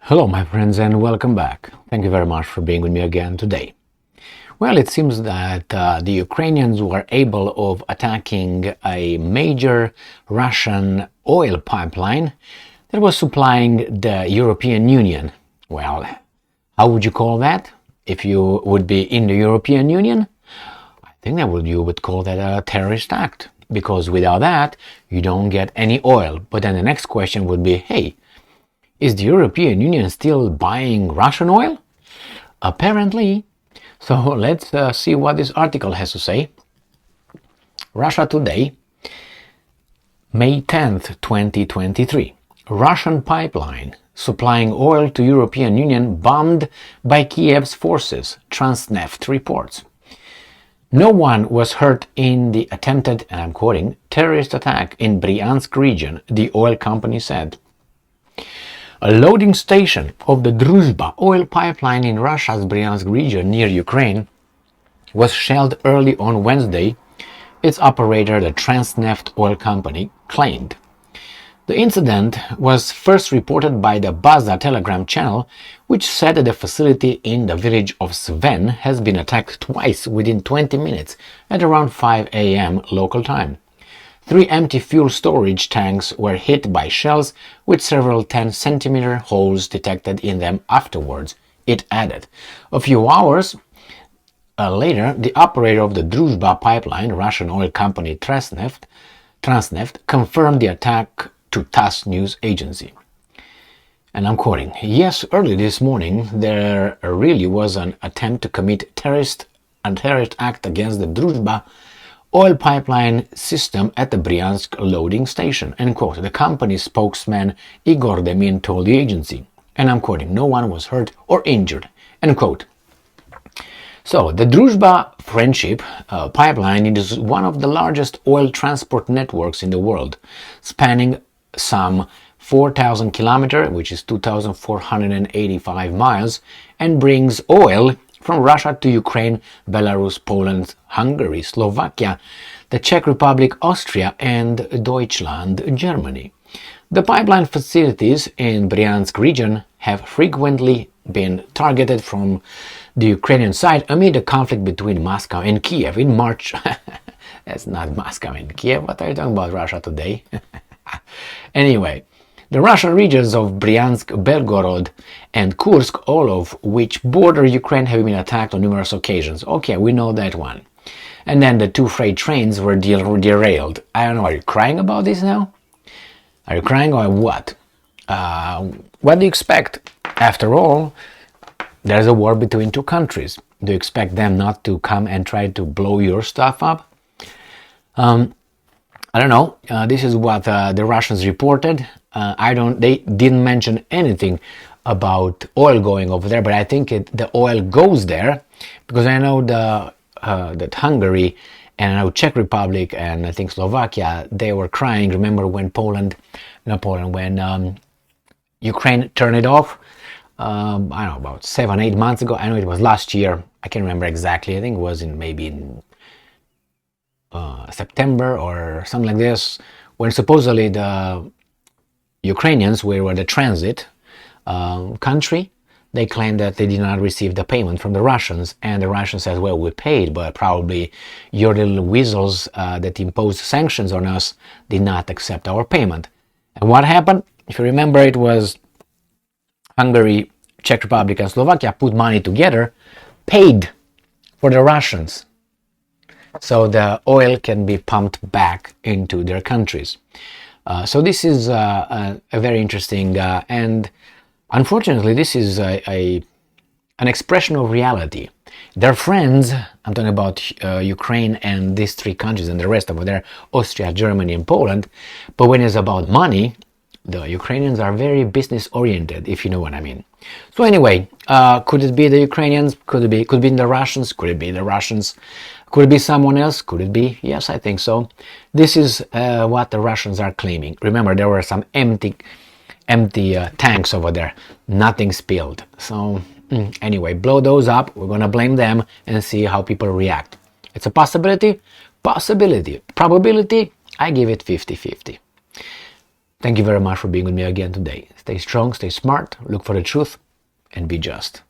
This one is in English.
Hello my friends and welcome back. Thank you very much for being with me again today. Well, it seems that the Ukrainians were able of attacking a major Russian oil pipeline that was supplying the European Union. Well, how would you call that if you would be in the European Union? I think you would call that a terrorist act, because without that you don't get any oil. But then the next question would be, hey, is the European Union still buying Russian oil? Apparently. So let's see what this article has to say. Russia Today, May 10th, 2023. Russian pipeline supplying oil to European Union bombed by Kiev's forces, Transneft reports. No one was hurt in the attempted, and I'm quoting, terrorist attack in Bryansk region, the oil company said. A loading station of the Druzhba oil pipeline in Russia's Bryansk region near Ukraine was shelled early on Wednesday, its operator, the Transneft oil company, claimed. The incident was first reported by the Baza Telegram channel, which said that the facility in the village of Sven has been attacked twice within 20 minutes at around 5 a.m. local time. 3 empty fuel storage tanks were hit by shells with several 10-centimeter holes detected in them afterwards, it added. A few hours later, the operator of the Druzhba pipeline, Russian oil company Transneft, confirmed the attack to TASS news agency. And I'm quoting, yes, early this morning there really was an attempt to commit a terrorist act against the Druzhba oil pipeline system at the Bryansk loading station, end quote. The company's spokesman Igor Demin told the agency, and I'm quoting, no one was hurt or injured, end quote. So the Druzhba Friendship pipeline is one of the largest oil transport networks in the world, spanning some 4,000 kilometers, which is 2,485 miles, and brings oil from Russia to Ukraine, Belarus, Poland, Hungary, Slovakia, the Czech Republic, Austria, and Deutschland, Germany. The pipeline facilities in Bryansk region have frequently been targeted from the Ukrainian side amid a conflict between Moscow and Kiev in March. That's not Moscow and Kiev. What are you talking about, Russia Today? Anyway, the Russian regions of Bryansk, Belgorod, and Kursk, all of which border Ukraine, have been attacked on numerous occasions. Okay, we know that one. And then the 2 freight trains were derailed. I don't know, are you crying about this now? Are you crying or what? What do you expect? After all, there's a war between 2 countries. Do you expect them not to come and try to blow your stuff up? I don't know. This is what the Russians reported. They didn't mention anything about oil going over there, but I think the oil goes there because I know that Hungary and I know Czech Republic and I think Slovakia, they were crying. Remember when when Ukraine turned it off? I don't know, about 7-8 months ago. I know it was last year. I can't remember exactly. I think it was maybe in September or something like this, when supposedly the Ukrainians were the transit country. They claimed that they did not receive the payment from the Russians, and the Russians said, well, we paid, but probably your little weasels that imposed sanctions on us did not accept our payment. And what happened? If you remember, it was Hungary, Czech Republic, and Slovakia put money together, paid for the Russians, so the oil can be pumped back into their countries. So this is a very interesting and unfortunately this is an expression of reality. Their friends, I'm talking about Ukraine and these 3 countries and the rest over there, Austria, Germany and Poland, but when it's about money, the Ukrainians are very business oriented, if you know what I mean. So anyway, could it be the Ukrainians? Could it be the Russians? Could it be the Russians? Could it be someone else? Could it be? Yes, I think so. This is what the Russians are claiming. Remember, there were some empty tanks over there. Nothing spilled. So anyway, blow those up. We're going to blame them and see how people react. It's a possibility. Possibility. Probability, I give it 50-50. Thank you very much for being with me again today. Stay strong, stay smart, look for the truth, and be just.